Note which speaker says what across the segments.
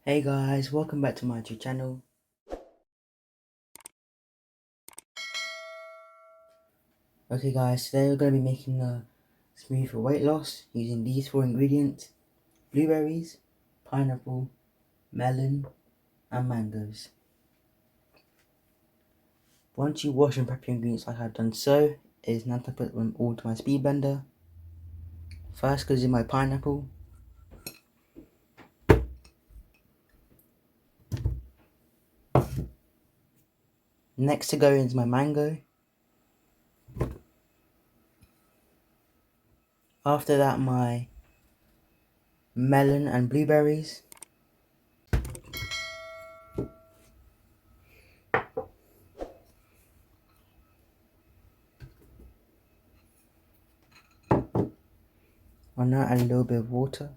Speaker 1: Hey guys, welcome back to my YouTube channel. Okay guys, today we're going to be making a smoothie for weight loss using these 4 ingredients: blueberries, pineapple, melon and mangoes. Once you wash and prep your ingredients like I've done so, it is now time to put them all to my speed blender. First goes in my pineapple. Next to go is my mango. After that, my melon and blueberries. I'll now add a little bit of water.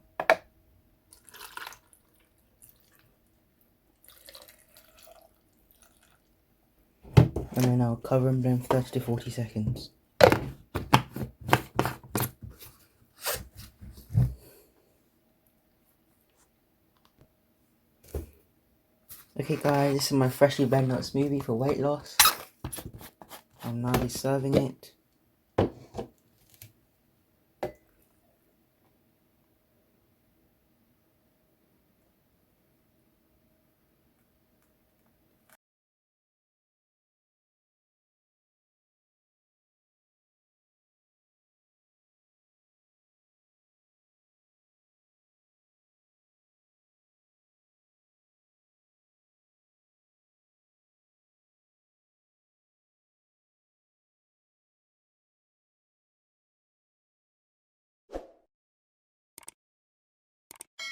Speaker 1: And then I'll cover and blend for 30 to 40 seconds. Okay guys, this is my freshly blended nut smoothie for weight loss. I'll now be serving it.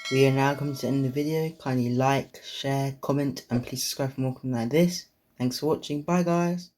Speaker 1: We are now coming to the end of the video. Kindly like, share, comment and please subscribe for more content like this. Thanks for watching. Bye guys.